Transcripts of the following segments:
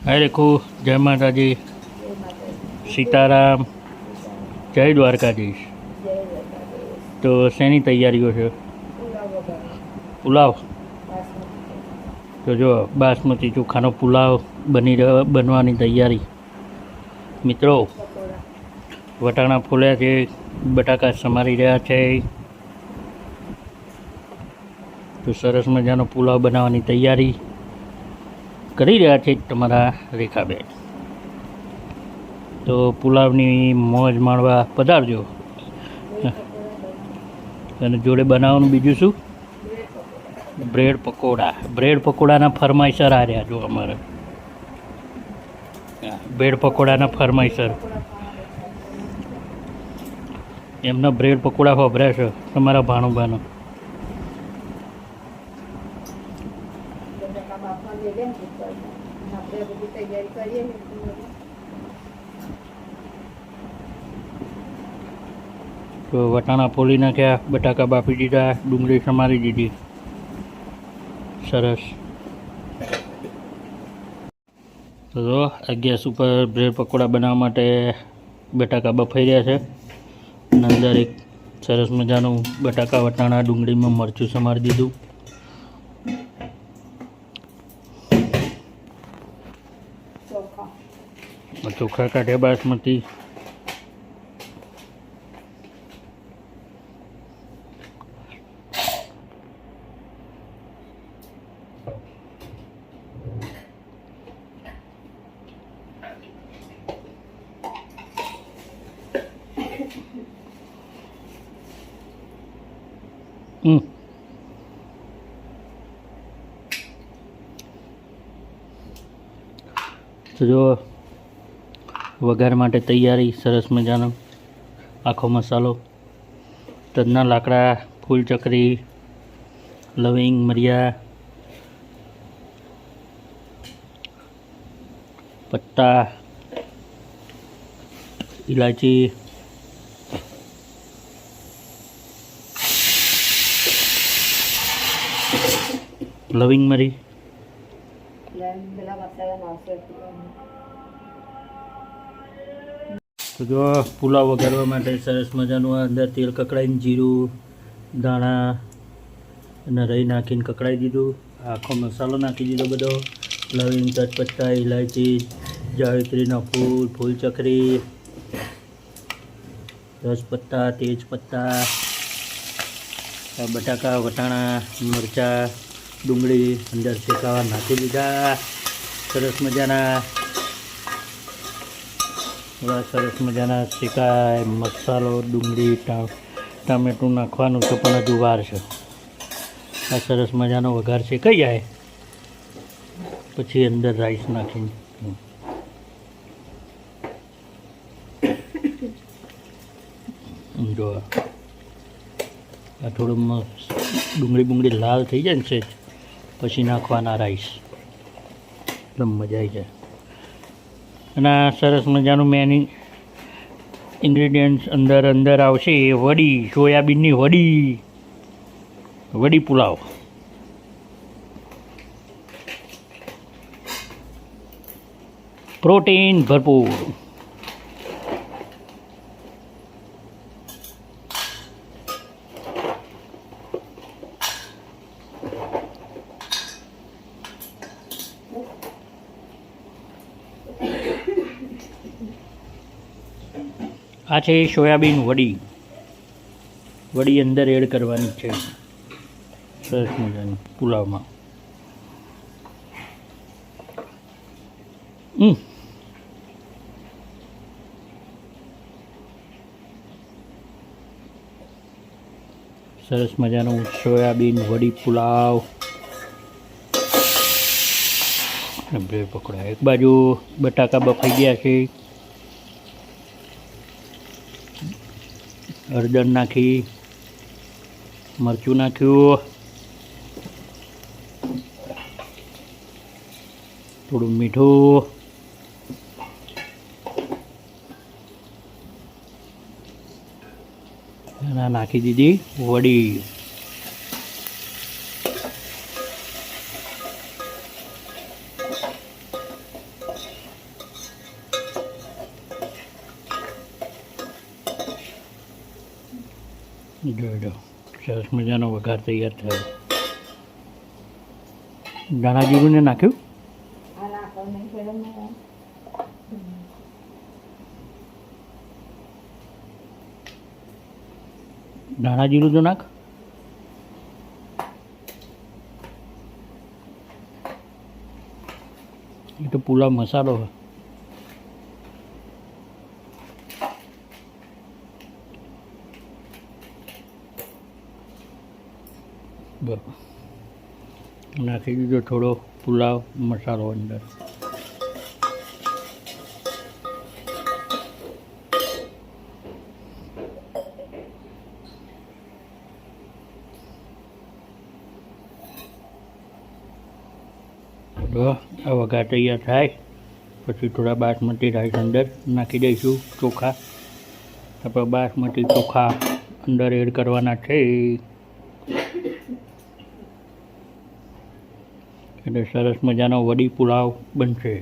હાય રેખુ, જય માતાજી, સીતારામ, જય દ્વારકાધીશ. તો શેની તૈયારીઓ છે? પુલાવ. તો જો બાસમતી ચોખાનો પુલાવ બનવાની તૈયારી. મિત્રો, વટાણા ફોલ્યા છે, બટાકા સમારી રહ્યા છે. તો સરસ મજાનો પુલાવ બનાવવાની તૈયારી કરી રહ્યા છે તમારા રેખાબેન. તો પુલાવની મોજ માણવા પધારજો. અને જોડે બનાવવાનું બીજું શું? બ્રેડ પકોડા. બ્રેડ પકોડાના ફરમાઈસર આ રહ્યા જો અમારે. બ્રેડ પકોડાના ફરમાઈસર. એમના બ્રેડ પકોડા વાપર્યા છે તમારા ભાણુભાનો. તો વટાણા ફોલી નાખ્યા, બટાકા બાફી દીધા, ડુંગળી સમારી દીધી. સરસ. તો આ ગેસ ઉપર બ્રેડ પકોડા બનાવવા માટે બટાકા બફાઈ રહ્યા છે. અને અંદર એક સરસ મજાનું બટાકા વટાણા ડુંગળીમાં મરચું સમારી દીધું. ચોખા કાઢ્યા બાસમતી. તો જો વઘાર માટે તૈયારી. સરસ મજાનો આખો મસાલો, તજના લાકડા, ફૂલ ચક્રી, લવિંગ, મરિયા, પત્તા, ઇલાયચી, લવિંગ મરી. તો જો પુલાવ વઘારવા માટે સરસ મજાનું અંદર તેલ કકડાઈને જીરું, ધાણા અને રહી નાખીને કકડાઈ દીધું. આખો મસાલો નાખી દીધો બધો. લવિંગ, તજપત્તા, ઇલાયચી, જાવિત્રીના ફૂલ, ફૂલ ચક્રી, રસપત્તા, તેજપત્તા, બટાકા, વટાણા, મરચાં, ડુંગળી અંદર શેકાવા નાખી દીધા. સરસ મજાના શેકાય. મસાલો, ડુંગળી, ટામેટું નાખવાનું છે પણ હજુ વાર છે. આ સરસ મજાનો વઘાર શેકાઈ જાય પછી અંદર રાઈસ નાખીને જો આ થોડું ડુંગળી લાલ થઈ જાય ને સેજ પછી નાખવાના રાઈસ. એટલે મજા આવી જાય. અને આ સરસ મજાનું મેની ઇન્ગ્રીડિયન્ટ્સ અંદર આવશે. વડી, સોયાબીનની વડી પુલાવ. પ્રોટીન ભરપૂર. આ છે સોયાબીન વડી અંદર એડ કરવાની છે સરસ મજાની પુલાવમાં. સરસ મજાનું સોયાબીન વડી પુલાવ. બ્રેડ પકોડા. એક બાજુ બટાકા બફાઈ ગયા છે. હળદર નાખી, મરચું નાખ્યું, થોડું મીઠું, અને નાખી દીધી વડી. જોઈ સરસ મજાનો વઘાર તૈયાર થયો. ધાણા જીરું ને નાખ્યું. ધાણા જીરું તો નાખ. એ તો પુલાવ મસાલો છે. બરાબર નાખી દીધો થોડો પુલાવ મસાલો અંદર. આ વઘાર તૈયાર થાય પછી થોડા બાસમતી રાઈસ અંદર નાખી દઈશું. ચોખા આપણે બાસમતી ચોખા અંદર એડ કરવાના છે એટલે સરસ મજાનો વડી પુલાવ બનશે.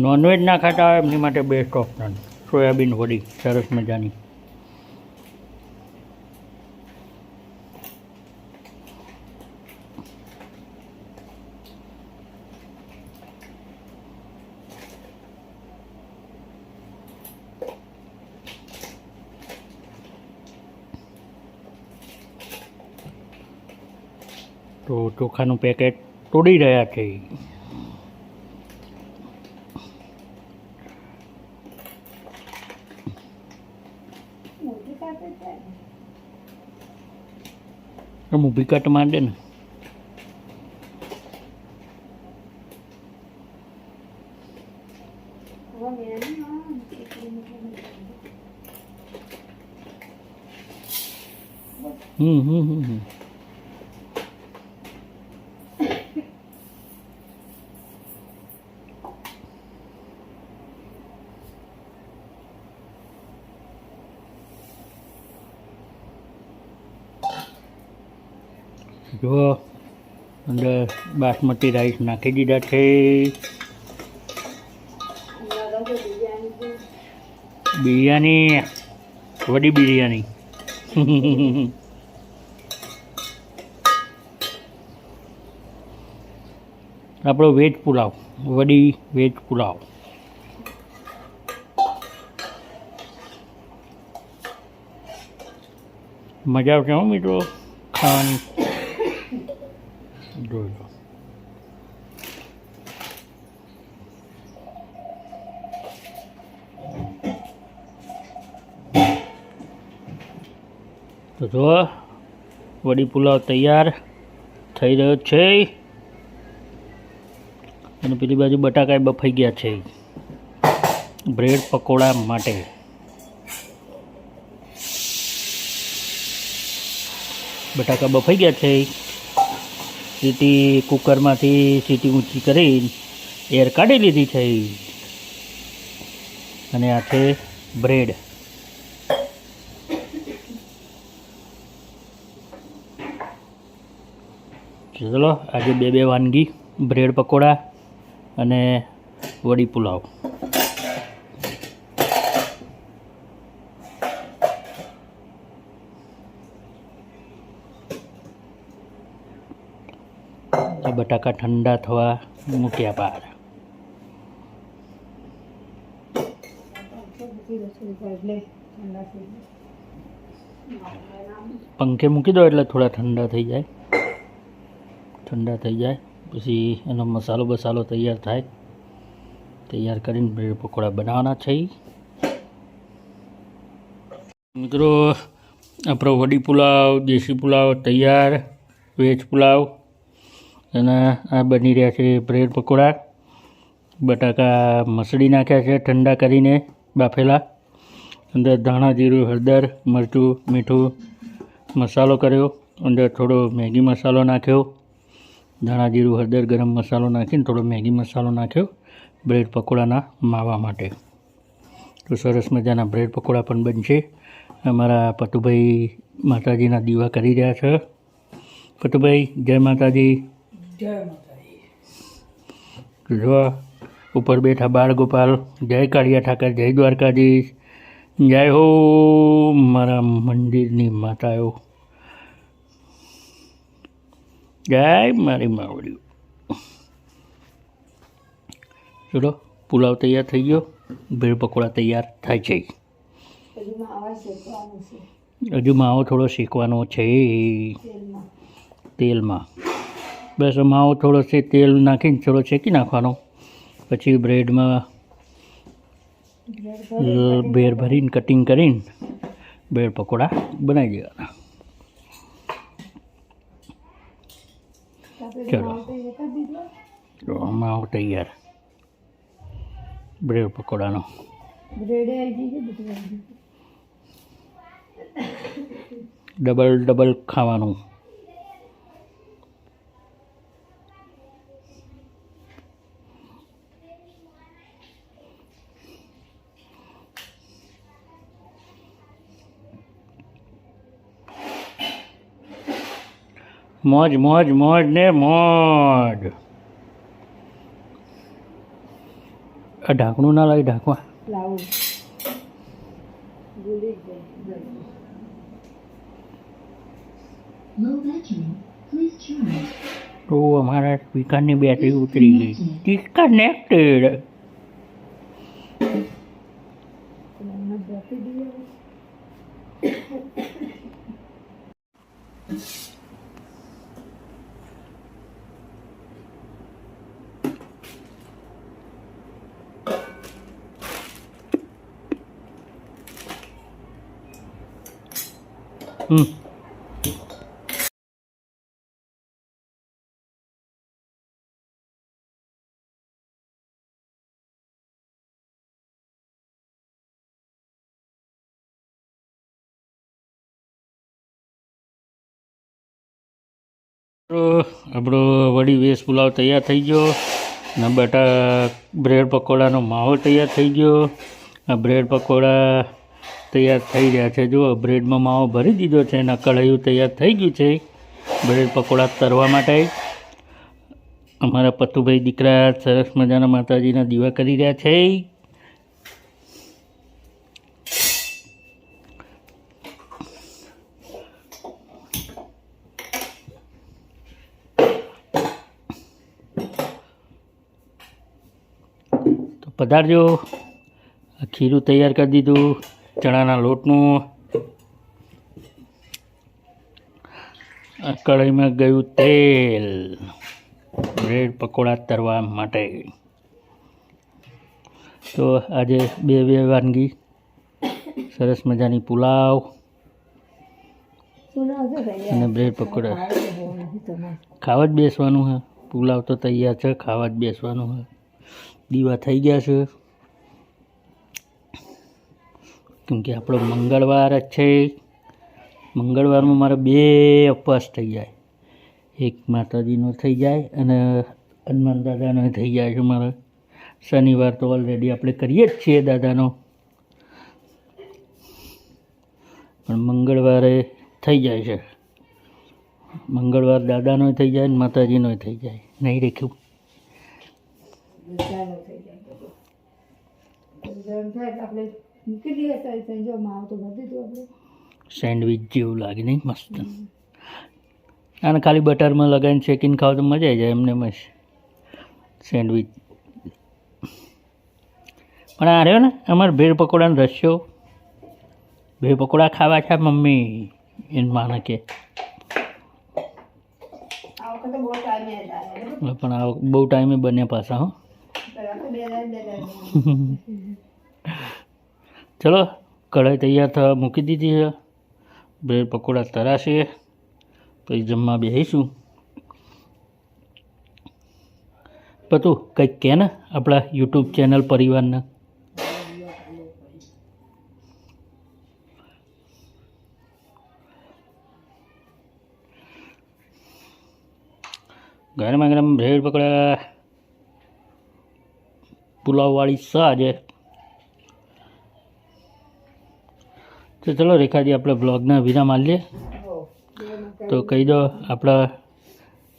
નોનવેજ ના ખાતા હોય એમની માટે બેસ્ટ ઓપ્શન સોયાબીન વડી સરસ મજાની. તો ચોખાનું પેકેટ તોડી રહ્યા છે. ઊભી કટ માંડે ને જો અંદર બાસમતી રાઈસ નાખી દીધા છે. બિરયાની વડી બિરયાની આપણો વેજ પુલાવ વડી વેજ પુલાવ. મજા આવશે હો મિત્રો ખાવાની. જોઈ લો તો જો વડી પુલાવ તૈયાર થઈ રહ્યો છે અને પેલી બાજુ બટાકા બફાઈ ગયા છે બ્રેડ પકોડા માટે. બટાકા બફાઈ ગયા છે. સીટી કુકરમાંથી સીટી ઊંચી કરી એર કાઢી લીધી છે અને આ છે બ્રેડ. ચલો આજે બે વાનગી બ્રેડ પકોડા અને વડી પુલાવ. બટાકા ઠંડા થવા મૂક્યા બાર. પંખે મૂકી દો એટલે થોડા ઠંડા થઈ જાય. ઠંડા થઈ જાય પછી એનો મસાલો બસાલો તૈયાર થાય. તૈયાર કરીને બ્રેડ પકોડા બનાવવાના છે. મિત્રો આપણો વડી પુલાવ દેશી પુલાવ તૈયાર. વેજ પુલાવ અને આ બની રહ્યા છે બ્રેડ પકોડા. બટાકા મસળી નાખ્યા છે ઠંડા કરીને બાફેલા. અંદર ધાણા જીરું હળદર મરચું મીઠું મસાલો કર્યો. અંદર થોડો મેગી મસાલો નાખ્યો. ધાણા જીરું હળદર ગરમ મસાલો નાખીને થોડો મેગી મસાલો નાખ્યો બ્રેડ પકોડાના માવા માટે. તો સરસ મજાના બ્રેડ પકોડા પણ બનશે. અમારા પતુભાઈ માતાજીના દીવા કરી રહ્યા છે. પતુભાઈ જય માતાજી. જય માતાજી. જો ઉપર બેઠા બાળ ગોપાલ. જય કાળિયા ઠાકર, જય દ્વારકાધીશ, જય હો મારા મંદિરની માતાઓ, જય મારી માવડીઓ. ચલો પુલાવ તૈયાર થઈ ગયો, ભેળ પકોડા તૈયાર થાય છે. હજુ માવો થોડો શેકવાનો છે તેલમાં. બસ માવો થોડો છે તેલ નાખીને થોડો શેકી નાખવાનો, પછી બ્રેડમાં ભેળ ભરીને કટિંગ કરીને બ્રેડ પકોડા બનાવી દેવાના. ચલો માવો તૈયાર બ્રેડ પકોડાનો. ડબલ ખાવાનું. મોજ મોજ મોજ ને મોજ. આ ઢાંકણું ના લાવી ઢાંકવા. તો અમારા સ્પીકરની બેટરી ઉતરી ગઈ. ડિસ્કનેક્ટેડ. આપણો વડી વેજ પુલાવ તૈયાર થઈ ગયો ને બ્રેડ પકોડાનો માવો તૈયાર થઈ ગયો. આ બ્રેડ પકોડા તૈયાર થઈ રહ્યા છે. જુઓ બ્રેડમાં માવો ભરી દીધો છે અને કઢાયું તૈયાર થઈ ગયું છે બ્રેડ પકોડા તળવા માટે. અમારા પતુભાઈ દીકરા સરસ મજાના માતાજીના દીવા કરી રહ્યા છે. પધારજો. ખીરું તૈયાર કરી દીધું ચણાના લોટનું. કઢાઈમાં ગયું તેલ બ્રેડ પકોડા તળવા માટે. તો આજે બે વાનગી, સરસ મજાની પુલાવ અને બ્રેડ પકોડા. ખાવા જ બેસવાનું હે. પુલાવ તો તૈયાર છે, ખાવા જ બેસવાનું હે. દીવા થઈ ગયા છે કેમ કે આપણો મંગળવાર જ છે. મંગળવારમાં મારે 2 ઉપવાસ થઈ જાય. એક માતાજીનો થઈ જાય અને હનુમાન દાદાનો થઈ જાય છે મારે. શનિવાર તો ઓલરેડી આપણે કરીએ જ છીએ દાદાનો, પણ મંગળવારે થઈ જાય છે. મંગળવાર દાદાનો થઈ જાય ને માતાજીનો થઈ જાય. નહીં રેખ્યું સેન્ડવિચ જેવું લાગે નહીં? મસ્ત. આને ખાલી બટરમાં લગાવીને શેકીને ખાવ તો મજા આવી જાય એમને મસ્ત સેન્ડવિચ. પણ આ રહ્યો ને અમારે ભેળ પકોડાનો રસ્યો. ભેળ પકોડા ખાવા છે મમ્મી એને માને કે. પણ આ બહુ ટાઈમે બને પાછા. હો ચલો કઢાઈ તૈયાર થવા મૂકી દીધી છે. બ્રેડ પકોડા તરાશે પછી જમવા બેસીશું. પતું કંઈક કે ને આપણા યુટ્યુબ ચેનલ પરિવારના. ગરમા ગરમ બ્રેડ પકોડા પુલાવવાળી સાજે. તો ચલો રેખાજી આપણે બ્લોગના વિરામ આલીએ. તો કહી દો આપણા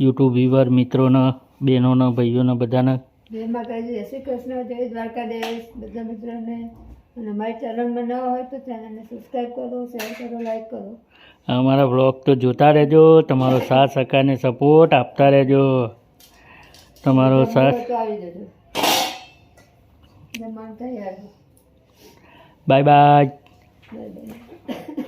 યુટ્યુબ વ્યુઅર મિત્રોને બહેનોને ભાઈઓને બધાને જય માતાજી, જય શ્રી કૃષ્ણ, જય દ્વારકાધીશ બધા મિત્રોને. અને મારી ચેનલમાં ન હોય તો ચેનલને સબસ્ક્રાઈબ કરો, શેર કરો, લાઈક કરો. અમારા વ્લોગ તો જોતા રહેજો, તમારો સાથ સહકારને સપોર્ટ આપતા રહેજો. તમારો સાથ તો આવી જજો. જમવાનું તૈયાર. Bye bye. Bye bye.